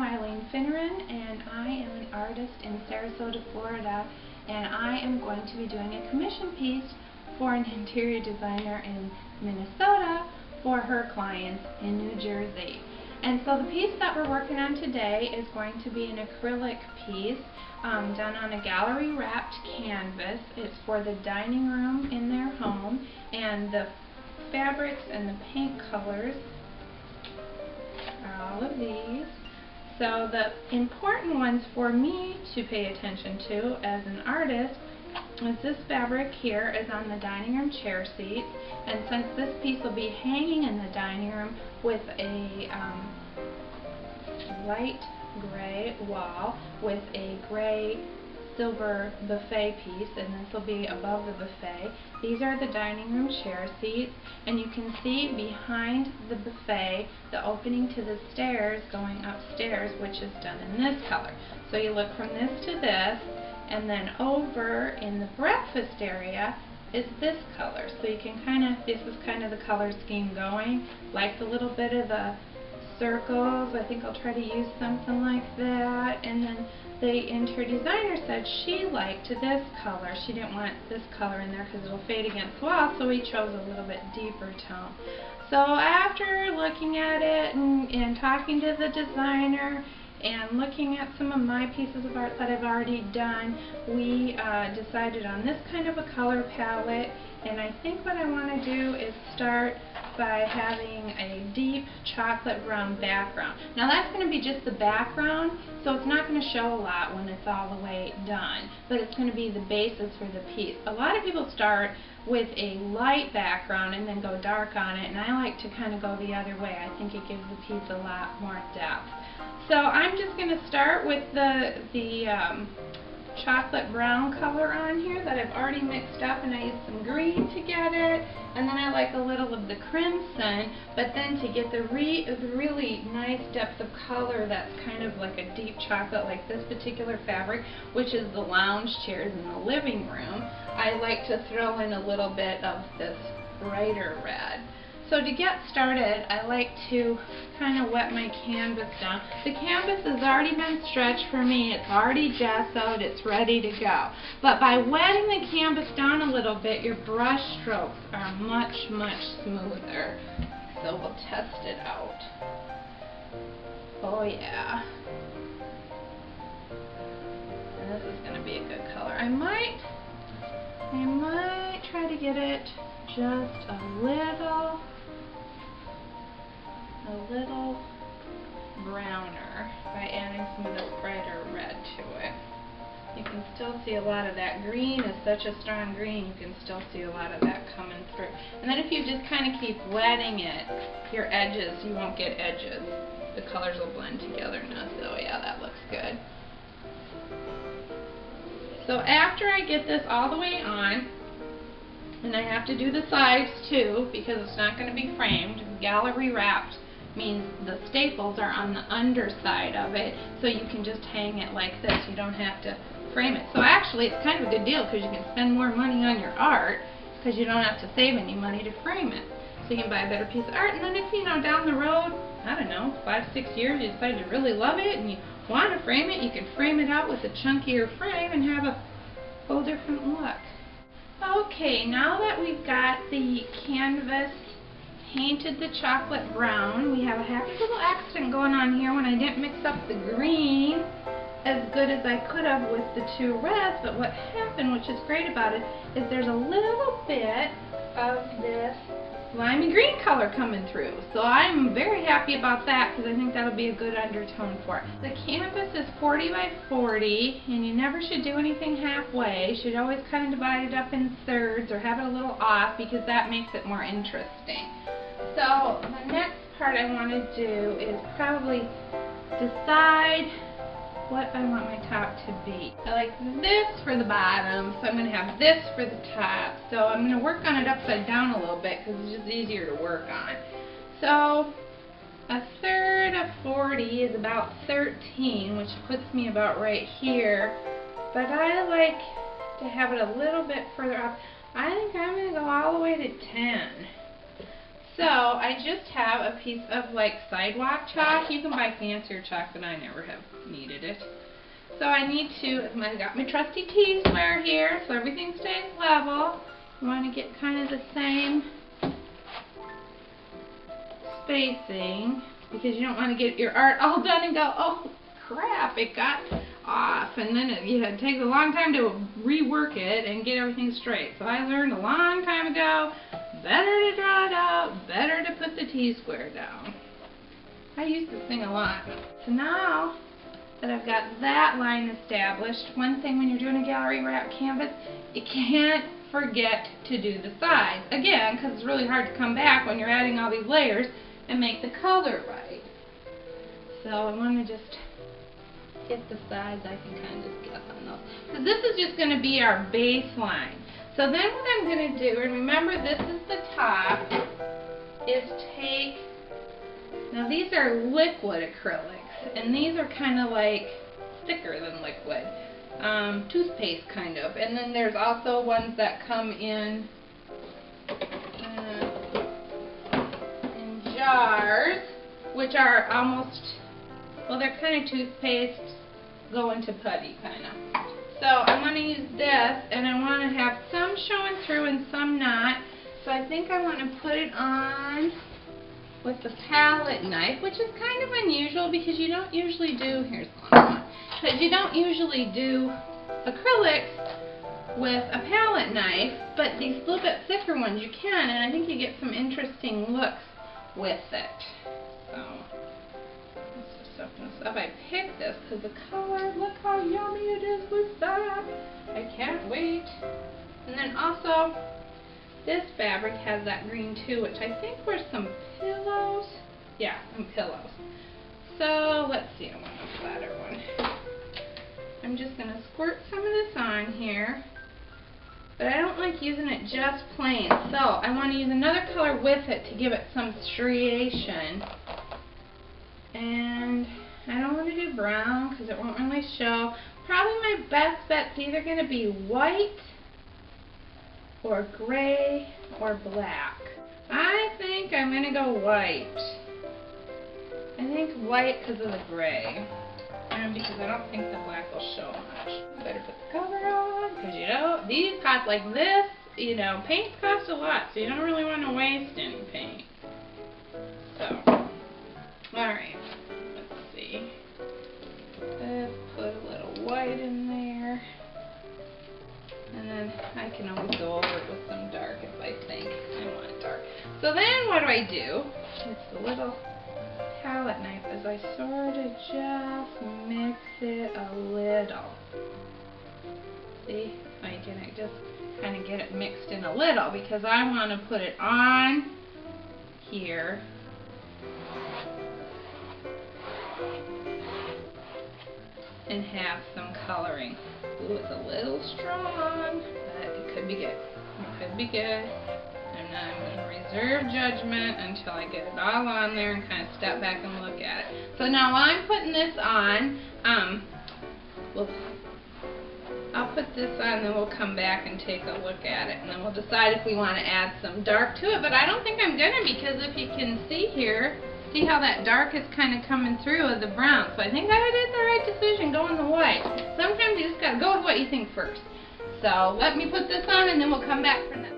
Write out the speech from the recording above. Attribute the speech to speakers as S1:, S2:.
S1: Eileen Fineran, and I am an artist in Sarasota, Florida, and I am going to be doing a commission piece for an interior designer in Minnesota for her clients in New Jersey. And so the piece that we're working on today is going to be an acrylic piece done on a gallery wrapped canvas. It's for the dining room in their home, and the fabrics and the paint colors are all of these. So the important ones for me to pay attention to as an artist is this fabric here is on the dining room chair seats, and since this piece will be hanging in the dining room with a light gray wall with a gray silver buffet piece, and this will be above the buffet. These are the dining room chair seats, and you can see behind the buffet the opening to the stairs going upstairs, which is done in this color. So you look from this to this, and then over in the breakfast area is this color. So you can this is kind of the color scheme going, like a little bit of the circles. I think I'll try to use something like that. And then the interior designer said she liked this color. She didn't want this color in there because it'll fade against the wall, so we chose a little bit deeper tone. So after looking at it and talking to the designer and looking at some of my pieces of art that I've already done, we decided on this kind of a color palette. And I think what I want to do is start by having a deep chocolate brown background. Now that's going to be just the background, so it's not going to show a lot when it's all the way done, but it's going to be the basis for the piece. A lot of people start with a light background and then go dark on it, and I like to kind of go the other way. I think it gives the piece a lot more depth. So I'm just going to start with the chocolate brown color on here that I've already mixed up, and I used some green to get it, and then I like a little of the crimson, but then to get the really nice depth of color that's kind of like a deep chocolate, like this particular fabric, which is the lounge chairs in the living room, I like to throw in a little bit of this brighter red. So to get started, I like to kind of wet my canvas down. The canvas has already been stretched for me. It's already gessoed. It's ready to go. But by wetting the canvas down a little bit, your brush strokes are much, much smoother. So we'll test it out. Oh yeah. And this is going to be a good color. I might try to get it just a little browner by adding some of this brighter red to it. You can still see a lot of that. Green is such a strong green, you can still see a lot of that coming through. And then if you just kind of keep wetting it, your edges, you won't get edges. The colors will blend together now. So yeah, that looks good. So after I get this all the way on, and I have to do the sides too, because it's not going to be framed. Gallery wrapped means the staples are on the underside of it, so you can just hang it like this. You don't have to frame it. So actually it's kind of a good deal because you can spend more money on your art because you don't have to save any money to frame it. So you can buy a better piece of art, and then if, you know, down the road, I don't know, 5-6 years, you decide to really love it and you want to frame it, you can frame it out with a chunkier frame and have a whole different look. Okay, now that we've got the canvas painted the chocolate brown, we have a happy little accident going on here when I didn't mix up the green as good as I could have with the two reds, but what happened, which is great about it, is there's a little bit of this limey green color coming through. So I'm very happy about that because I think that'll be a good undertone for it. The canvas is 40 by 40, and you never should do anything halfway. You should always kind of divide it up in thirds or have it a little off because that makes it more interesting. So the next part I want to do is probably decide what I want my top to be. I like this for the bottom, so I'm going to have this for the top. So I'm going to work on it upside down a little bit because it's just easier to work on. So a third of 40 is about 13, which puts me about right here. But I like to have it a little bit further up. I think I'm going to go all the way to 10. So I just have a piece of like sidewalk chalk. You can buy fancier chalk, but I never have needed it. So I need to, I got my trusty T-square here, so everything stays level. You want to get kind of the same spacing, because you don't want to get your art all done and go, oh crap, it got off, and then it takes a long time to rework it and get everything straight. So I learned a long time ago, better to draw it out, better to put the T-square down. I use this thing a lot. So now that I've got that line established, one thing when you're doing a gallery wrap canvas, you can't forget to do the sides. Again, because it's really hard to come back when you're adding all these layers and make the color right. So I want to just get the sides. I can kind of just guess on those. Because this is just going to be our baseline. So then what I'm going to do, and remember this is the top, is take, now these are liquid acrylics, and these are kind of like thicker than liquid, toothpaste kind of. And then there's also ones that come in jars, which are almost, well, they're kind of toothpaste going to putty kind of. So I'm going to use this, and I want to have some showing through and some not. So I think I want to put it on with the palette knife, which is kind of unusual because you don't usually do, here's one, because you don't usually do acrylics with a palette knife, but these little bit thicker ones you can, and I think you get some interesting looks with it. So let's just open this up. I picked this because the color, look how yummy it is with that. I can't wait. And then also, this fabric has that green too, which I think were some pillows. Yeah, some pillows. So let's see, I want a flatter one. I'm just going to squirt some of this on here. But I don't like using it just plain, so I want to use another color with it to give it some striation. And I don't want to do brown because it won't really show. Probably my best bet's either going to be white or gray or black. I think I'm going to go white. I think white because of the gray. And because I don't think the black will show much. Better put the cover on, because you know, these cost like this, you know, paint costs a lot, so you don't really want to waste any paint. So, alright, let's see. Let's put a little white in there. And then I can always go over it with some dark if I think I want it dark. So then what do? It's the little palette knife as I sort of just mix it a little. See? I can just kind of get it mixed in a little because I want to put it on here. And have some coloring. Ooh, it's a little strong, but it could be good. It could be good. And I'm going to reserve judgment until I get it all on there and kind of step back and look at it. So now while I'm putting this on, I'll put this on and then we'll come back and take a look at it. And then we'll decide if we want to add some dark to it. But I don't think I'm going to, because if you can see here, see how that dark is kind of coming through with the brown. So I think I did the right decision going the white. Sometimes you just got to go with what you think first. So let me put this on and then we'll come back for that.